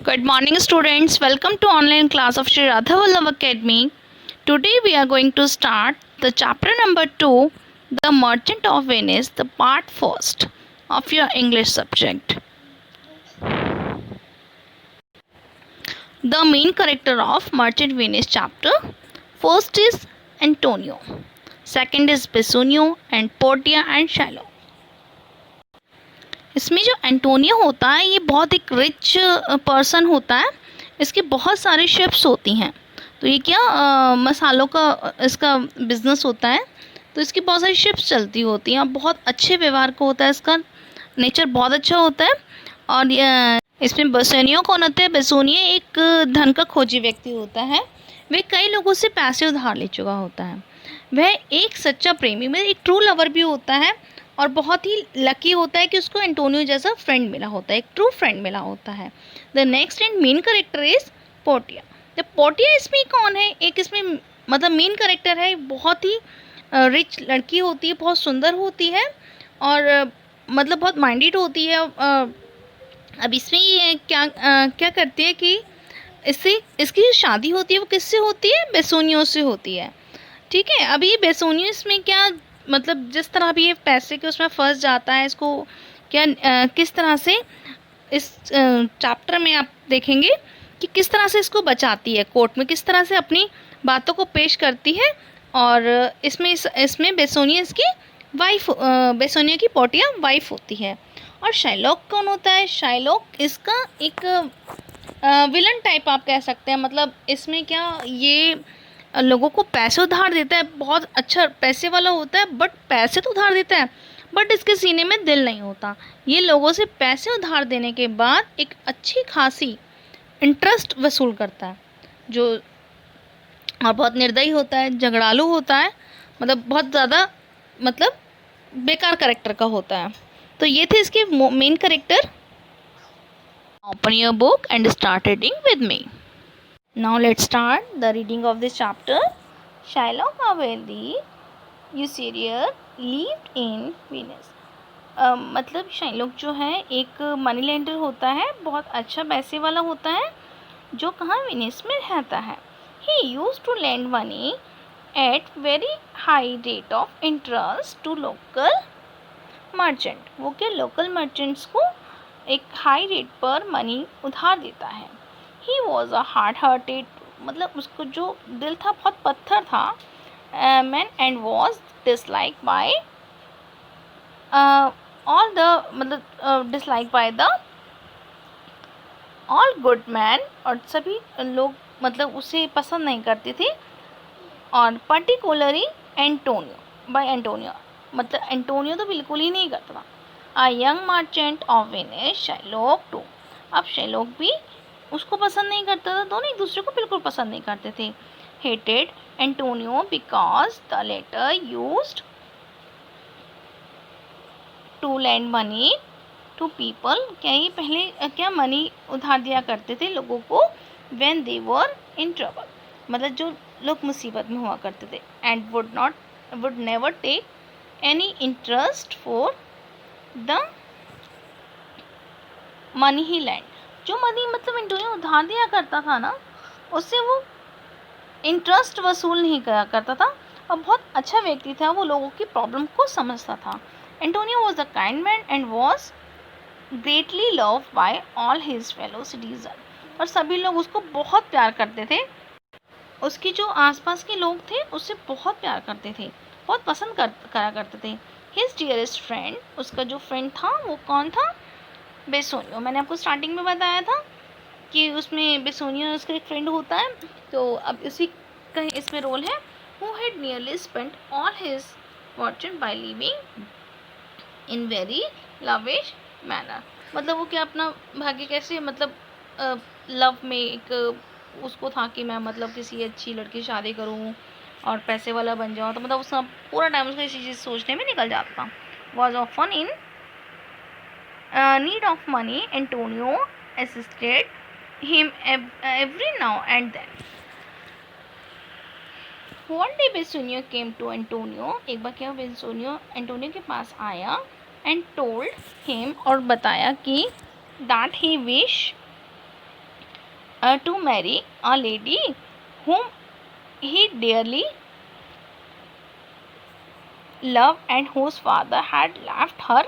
Good morning, students. Welcome to online class of Sri Radha Vallabh Academy. Today we are going to start the chapter number 2, The Merchant of Venice, the part first of your English subject. The main character of Merchant Venice chapter first is Antonio, second is Bassanio and Portia and Shylock. इसमें जो Antonio होता है ये बहुत एक rich person होता है। इसके बहुत सारे शिप्स होती हैं। तो ये क्या मसालों का इसका बिजनेस होता है। तो इसकी बहुत सारी शिप्स चलती होती हैं और बहुत अच्छे व्यवहार को होता है। इसका नेचर बहुत अच्छा होता है। और इसमें बेसोनियो कौन होता है? बेसोनियो एक धन का खोजी व्यक्ति होता है। वह कई लोगों से पैसे उधार ले चुका होता है। वह एक सच्चा प्रेमी में एक ट्रू लवर भी होता है और बहुत ही लकी होता है कि उसको एंटोनियो जैसा फ्रेंड मिला होता है, एक ट्रू फ्रेंड मिला होता है। The next and main character is Portia. The Portia इसमें कौन है? एक इसमें मतलब मेन करेक्टर है। बहुत ही रिच लड़की होती है, बहुत सुंदर होती है और मतलब बहुत माइंडेड होती है। अब इसमें ये क्या करती है कि इससे इसकी जो शादी होती है वो किससे होती है? बेसोनियो से होती है। ठीक है। अभी बेसोनियो इसमें क्या मतलब जिस तरह भी ये पैसे के उसमें फंस जाता है, इसको क्या किस तरह से इस चैप्टर में आप देखेंगे कि किस तरह से इसको बचाती है, कोर्ट में किस तरह से अपनी बातों को पेश करती है। और इसमें बेसोनियो इसकी वाइफ, बेसोनियो की पोर्टिया वाइफ होती है। और शाइलॉक कौन होता है? शाइलॉक इसका एक विलन टाइप आप कह सकते हैं। मतलब इसमें क्या ये लोगों को पैसे उधार देता है, बहुत अच्छा पैसे वाला होता है, बट पैसे तो उधार देता है बट इसके सीने में दिल नहीं होता। ये लोगों से पैसे उधार देने के बाद एक अच्छी खासी इंटरेस्ट वसूल करता है जो, और बहुत निर्दयी होता है, झगड़ालू होता है, मतलब बहुत ज़्यादा मतलब बेकार करेक्टर का होता है। तो ये थे इसके main character. Open your book and start reading with me. Now let's start the reading of this chapter. Shylock Avelli Usurer lived in Venice. मतलब शाइलॉक जो है एक मनी लेंडर होता है, बहुत अच्छा पैसे वाला होता है, जो कहाँ वेनिस में रहता है। He used to lend money at very high rate of interest to local merchant. वो क्या लोकल मर्चेंट्स को एक हाई रेट पर मनी उधार देता है। He was a hard-hearted, मतलब उसको जो दिल था बहुत पत्थर था, man and was disliked by all the मतलब disliked by the all good man, और सभी लोग मतलब उसे पसंद नहीं करते थे। और पर्टिकुलरली एंटोनियो, बाय एंटोनियो, मतलब एंटोनियो तो बिल्कुल ही नहीं करता था। A young merchant of Venice Shylock too. अब शाइलॉक भी उसको पसंद नहीं करता था, दोनों एक दूसरे को बिल्कुल पसंद नहीं करते थे। Hated Antonio because the latter used to lend money to people. क्या ये पहले क्या मनी उधार दिया करते थे लोगों को when they were in trouble, मतलब जो लोग मुसीबत में हुआ करते थे। And would never take any interest for the money he lend. जो मनी मतलब एंटोनियो उधार दिया करता था ना, उससे वो इंटरेस्ट वसूल नहीं करा करता था और बहुत अच्छा व्यक्ति था, वो लोगों की प्रॉब्लम को समझता था। Antonio was a kind man and was greatly love by all his fellow citizen. और सभी लोग उसको बहुत प्यार करते थे, उसके जो आसपास के लोग थे उससे बहुत प्यार करते थे, बहुत पसंद करा करते थे। हिज डियरेस्ट फ्रेंड, उसका जो फ्रेंड था वो कौन था? बेसोनियो। मैंने आपको स्टार्टिंग में बताया था कि उसमें बेसोनियो उसका एक फ्रेंड होता है। तो अब उसी का इसमें रोल है। Who had nearly spent all his Fortune by living in very lavish manner. मतलब वो क्या अपना भाग्य कैसे मतलब लव में एक उसको था कि मैं मतलब किसी अच्छी लड़की शादी करूँ और पैसे वाला बन जाऊँ। तो मतलब उसका पूरा टाइम उसका इसी चीज़ सोचने में निकल जाता था। Was often in need of money, Antonio assisted him every now and then. One day Bassanio came to Antonio. एक बार क्या बेसोनियो एंटोनियो के पास आया and told him, और बताया कि that he wish to marry a lady whom he dearly loved and whose father had left her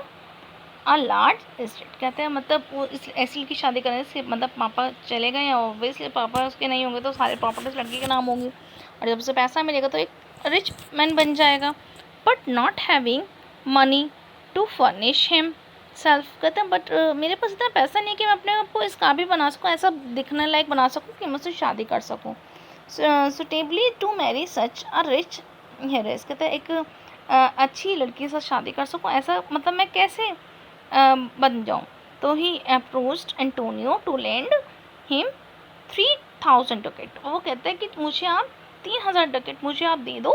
a large estate। कहते हैं मतलब वो इस ऐसी लड़की शादी करने से मतलब पापा चले गए हैं, ऑब्वियसली पापा उसके नहीं होंगे तो सारे प्रॉपर्टीज लड़की के नाम होंगी, और जब उसे पैसा मिलेगा तो एक रिच मैन बन जाएगा। But not having money to furnish himself. कहते हैं बट मेरे पास इतना पैसा नहीं कि मैं अपने आप को इस काबिल बना सकूँ, ऐसा दिखने लायक बना सकूँ कि मैं उससे शादी कर सकूँ। Suitably to marry such a rich heiress. कहते हैं एक अच्छी लड़की के साथ शादी कर सकूँ, ऐसा मतलब मैं कैसे बन जाऊँ। तो he approached Antonio to lend him 3000 ducat. वो कहते हैं कि मुझे आप 3000 डकेट मुझे आप दे दो,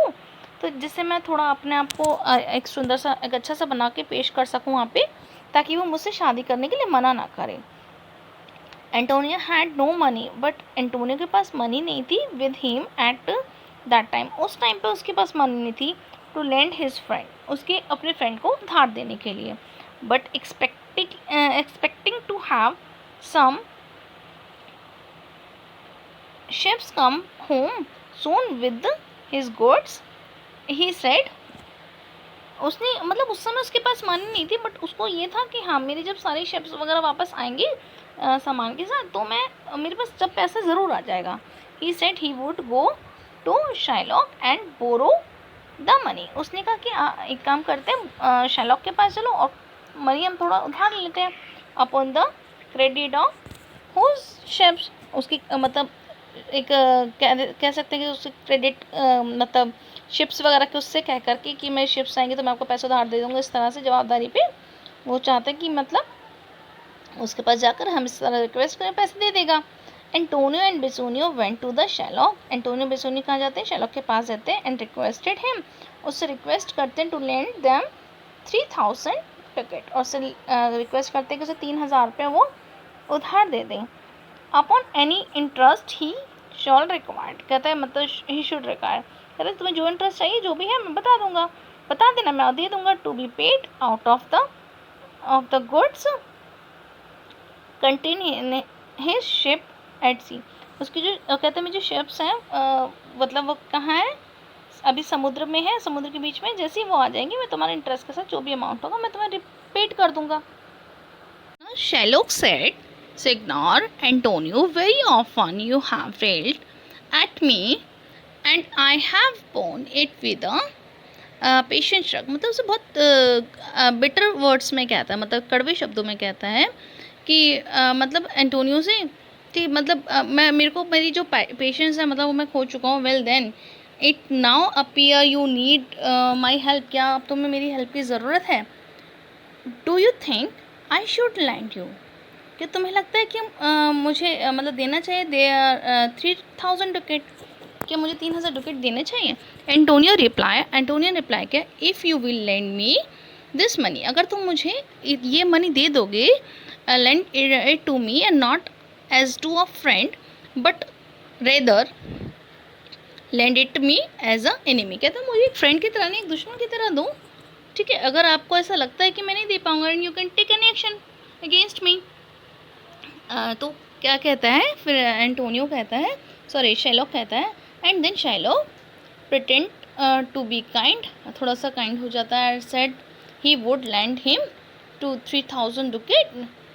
तो जिससे मैं थोड़ा अपने आप को एक सुंदर सा एक अच्छा सा बना के पेश कर सकूँ वहाँ पे, ताकि वो मुझसे शादी करने के लिए मना ना करे। Antonio had no money, but Antonio के पास मनी नहीं थी with him at that time. उस टाइम पे उसके पास मनी नहीं थी टू लेंड हिज फ्रेंड, उसके अपने फ्रेंड को धार देने के लिए। But expecting to have some ships come home soon with his goods, he said। उसने मतलब उस समय उसके पास मनी नहीं थी, बट उसको ये था कि हाँ मेरे जब सारे शिप्स वगैरह वापस आएंगे सामान के साथ, तो मैं मेरे पास जब पैसा ज़रूर आ जाएगा। he said he would go to Shylock and borrow the money। उसने कहा कि एक काम करते हैं शाइलॉक के पास चलो और मनी हम थोड़ा उधार लेते हैं। Upon the credit of whose ships, उसकी मतलब एक कह सकते हैं कि उससे क्रेडिट मतलब शिप्स वगैरह के उससे कह करके कि मेरे शिप्स आएंगे तो मैं आपको पैसा उधार दे दूँगा, इस तरह से जवाबदारी पे वो चाहते हैं कि मतलब उसके पास जाकर हम इस तरह रिक्वेस्ट करें पैसे दे देगा। Antonio and Bassanio went to the Shylock. Antonio Bassanio कहाँ जाते हैं, शैलॉक के पास जाते हैं। एंड रिक्वेस्टेड हिम, उससे रिक्वेस्ट करते हैं टू लेंड देम 3000 टिकट, और उससे रिक्वेस्ट करते हैं कि उसे 3000 रुपये वो उधार दे दें। अपॉन एनी इंटरेस्ट ही शॉल रिक्वायर्ड। कहता है मतलब ही शुड रिक्वायर, कहते हैं तुम्हें जो इंटरेस्ट चाहिए जो भी है मैं बता दूंगा, बता देना मैं दे दूंगा। To be paid out of the goods contain his ship at sea. उसकी जो कहते हैं मेरी जो शिप्स हैं मतलब वो कहाँ है, अभी समुद्र में है, समुद्र के बीच में। जैसे ही वो आ जाएंगी मैं तुम्हारे इंटरेस्ट के साथ जो भी अमाउंट होगा मैं तुम्हें पेड कर दूंगा। Shylock said, Signor Antonio, very often you have railed at me and I have borne it with a patient shrug। मतलब उसे बहुत बिटर वर्ड्स में कहता है, मतलब कड़वे शब्दों में कहता है कि मतलब एंटोनियो से कि मतलब मैं मेरे को मेरी जो पेशेंस है मतलब वो मैं खो चुका हूँ। Well then it now appear you need my help. क्या अब तुम्हें मेरी हेल्प की ज़रूरत है। Do you think I should lend you. क्या तुम्हें लगता है कि मुझे मतलब देना चाहिए 3000 डुकेट, क्या मुझे 3000 डुकेट देने चाहिए। एंटोनियो रिप्लाई किया, if you will lend me this money, अगर तुम मुझे ये मनी दे दोगे, lend it to me and not as to a friend but rather lend it me as an enemy. कहता मुझे एक फ्रेंड की तरह नहीं एक दुश्मन की तरह दो, ठीक है। अगर आपको ऐसा लगता है कि मैं नहीं दे पाऊँगा and you can take an action against me. तो क्या कहता है फिर एंटोनियो कहता है, सॉरी शाइलॉक कहता है, and then Shylock pretend to be kind, थोड़ा सा काइंड हो जाता है। Said he would lend him to 3000 ducat.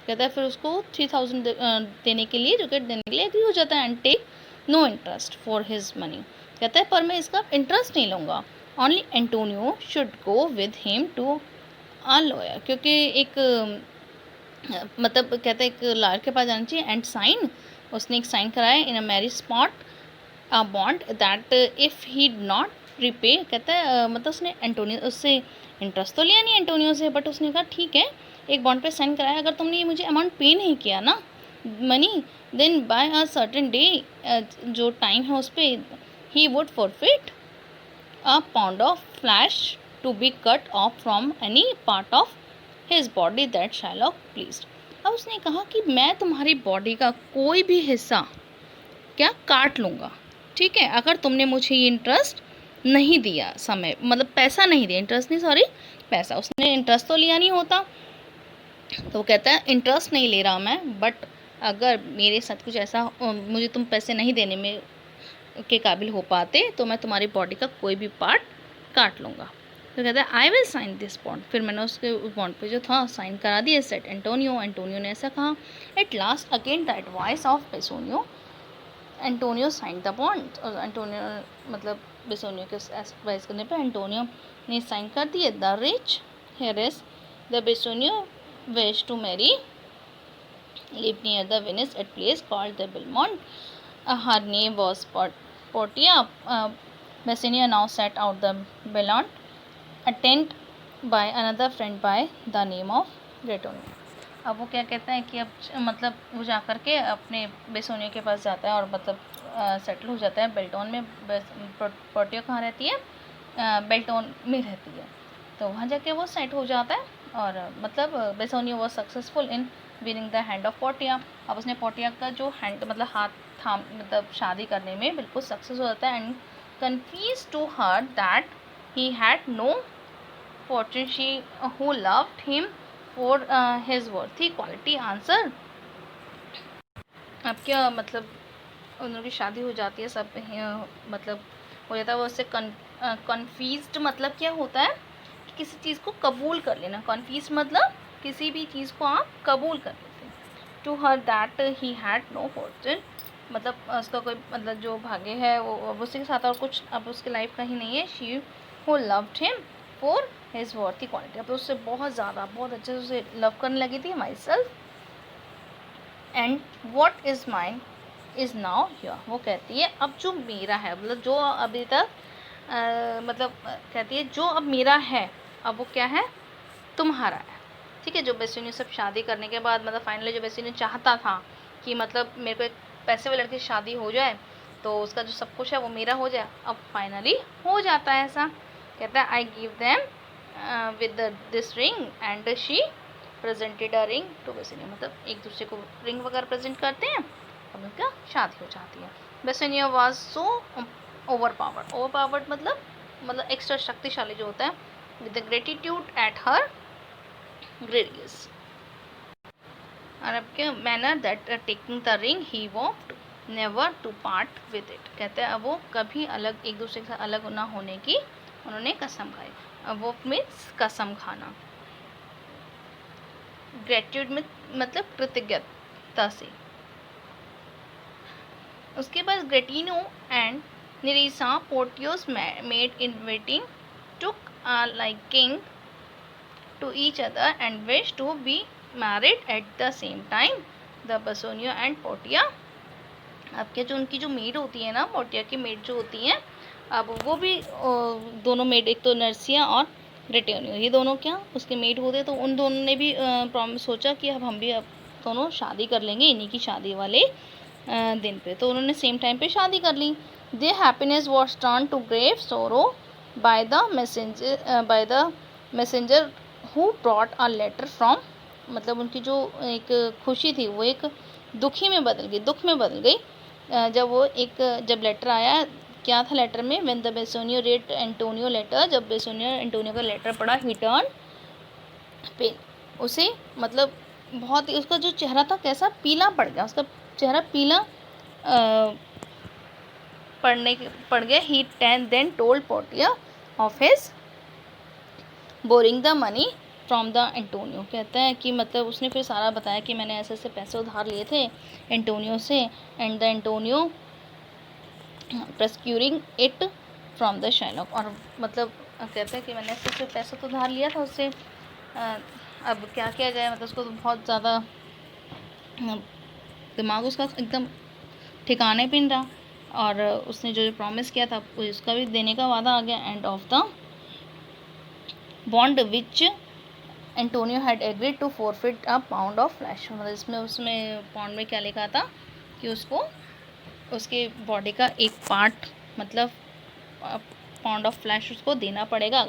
कहता है फिर उसको 3000 देने के लिए डुकेट देने के लिए एग्री हो जाता है। And take no interest for his money. कहता है पर मैं इसका इंटरेस्ट नहीं लूँगा। Only Antonio should go with him to a lawyer, क्योंकि एक मतलब कहते हैं एक लॉयर के पास जाना चाहिए। एंड साइन, उसने एक साइन कराया in a marriage spot a bond that if he not repay. कहता है मतलब उसने एंटोनियो उससे इंटरेस्ट तो लिया नहीं एंटोनियो से, बट उसने कहा ठीक है एक बॉन्ड पे साइन कराया, अगर तुमने ये मुझे अमाउंट पे नहीं किया ना money, then by a certain day, जो टाइम है उस पर he would forfeit a pound of flesh to be cut off from any part of his body that Shylock pleased. अब उसने कहा कि मैं तुम्हारी बॉडी का कोई भी हिस्सा क्या काट लूँगा, ठीक है, अगर तुमने मुझे ये इंटरेस्ट नहीं दिया, समय मतलब पैसा नहीं दिया, इंटरेस्ट नहीं सॉरी पैसा, उसने इंटरेस्ट तो लिया नहीं होता। तो वो कहता है इंटरेस्ट नहीं ले रहा मैं, बट अगर मेरे साथ कुछ ऐसा मुझे तुम पैसे नहीं देने में के काबिल हो पाते तो मैं तुम्हारी बॉडी का कोई भी पार्ट काट लूँगा। तो कहता है I will sign this bond. फिर मैंने उसके बॉन्ड पे जो था साइन करा दिया, सेट एंटोनियो। एंटोनियो ने ऐसा कहा। At last again the advice of Bassanio, Antonio sign the bond. और एंटोनियो मतलब बेसोनियो के एडवाइस करने पे एंटोनियो ने साइन कर दिए। The rich heir is the Bassanio wish to marry live near the Venice at place called the Belmont. Her name was Portia. Bassanio now set out the Belmont, attended by another friend by the name of Gretonio. अब वो क्या कहता है कि अब मतलब वो जा कर के अपने बेसोनियो के पास जाता है और मतलब सेटल हो जाता है बेल्टोन में। पोर्टियो कहाँ रहती है? बेल्टोन में रहती है। तो वहाँ जाके वो सेट हो जाता है और मतलब Bassanio was successful in winning the hand of Portia. अब उसने पोर्टिया का जो हैंड मतलब हाथ थाम मतलब शादी करने में बिल्कुल सक्सेस हो जाता है। And confess to her that he had no fortune she who loved him for his worthy quality answer. अब क्या मतलब उन लोगों की शादी हो जाती है, सब मतलब हो जाता है। वो उससे कन्फ्यूज्ड मतलब क्या होता है कि किसी चीज़ को कबूल कर लेना। कन्फ्यूज मतलब किसी भी चीज़ को आप कबूल कर लेते हैं। To her that he had no fortune मतलब उसका कोई मतलब जो भाग्य है वो अब उसी के साथ और कुछ अब उसकी लाइफ का ही नहीं है। She who loved him for his worthy quality. अब तो उससे बहुत ज़्यादा बहुत अच्छे से उसे लव करने लगी थी। My self and what is mine is now here. वो कहती है अब जो मेरा है मतलब जो अभी तक मतलब कहती है जो अब मेरा है अब वो क्या है? तुम्हारा है। ठीक है। जो बेसोनियो सब शादी करने के बाद मतलब फाइनली जो बेसोनियो चाहता था कि मतलब मेरे को एक पैसे वाले लड़के से शादी हो जाए तो उसका जो सब कुछ है वो मेरा हो जाए, अब फाइनली हो जाता है ऐसा। कहता है I give them with this ring and she presented a ring to Bassanio. मतलब एक दूसरे को रिंग वगैरह प्रेजेंट करते हैं, अब उनका शादी हो जाती है। बेसोनियो वाज सो ओवरपावर्ड मतलब एक्स्ट्रा शक्तिशाली जो होता है, with the gratitude at her gracious और अब क्या manner that taking the ring he vowed never to part with it. कहते हैं अब वो कभी अलग एक दूसरे के साथ अलग ना होने की उन्होंने कसम खाई। अब वो मीन्स कसम खाना। ग्रेट्यूड में मतलब कृतज्ञता से। उसके बाद Gratiano and Nerissa Portia's maid in waiting took a liking to each other and wish to be married at the same time. The Bassanio and Portia। अब क्या जो उनकी जो मेड होती है ना, पोर्टिया की मेड जो होती है, अब वो भी दोनों मेड, एक तो नर्सिया और ग्रेटियोनियो, ये दोनों क्या उसके मेड होते। तो उन दोनों ने भी सोचा कि अब हम भी अब दोनों शादी कर लेंगे इन्हीं की शादी वाले दिन पे। तो उन्होंने सेम टाइम पे शादी कर ली। Their happiness was turn to grave sorrow by the messenger who brought a letter from. मतलब उनकी जो एक खुशी थी वो एक दुख में बदल गई जब लेटर आया। क्या था लेटर में? When the Bassanio read Antonio letter. जब बेसोनियो एंटोनियो का लेटर पढ़ा, ही टर्न पेल। उसे मतलब बहुत ही उसका जो चेहरा था कैसा पीला पड़ गया, उसका चेहरा पीला पड़ गया। He then told Portia of his borrowing the money from the Antonio. कहता है कि मतलब उसने फिर सारा बताया कि मैंने ऐसे ऐसे पैसे उधार लिए थे एंटोनियो से। And the Antonio procuring it from the Shylock. और मतलब कहता है कि मैंने ऐसे ऐसे पैसा तो उधार लिया था उससे, अब क्या किया जाए। मतलब उसको तो बहुत ज़्यादा दिमाग उसका एकदम ठिकाने पे नहीं रहा और उसने जो प्रॉमिस किया था उसका भी देने का वादा आ गया। End of the bond which Antonio had agreed to forfeit a pound of flesh. मतलब उसमें पाउंड में क्या लिखा था कि उसको उसके बॉडी का एक पार्ट मतलब पाउंड ऑफ फ्लैश उसको देना पड़ेगा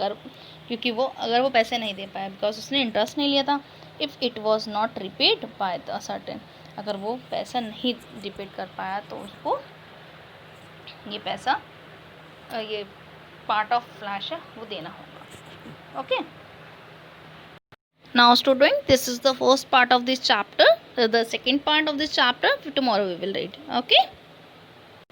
क्योंकि अगर वो पैसे नहीं दे पाया, बिकॉज उसने इंटरेस्ट नहीं लिया था। If it was not repaid by the certain, अगर वो पैसा नहीं रिपेड कर पाया तो उसको ये पैसा ये पार्ट ऑफ फ्लैश है वो देना होगा। Okay, now student, this is the first part of this chapter. the second part of this chapter tomorrow we will read. Okay.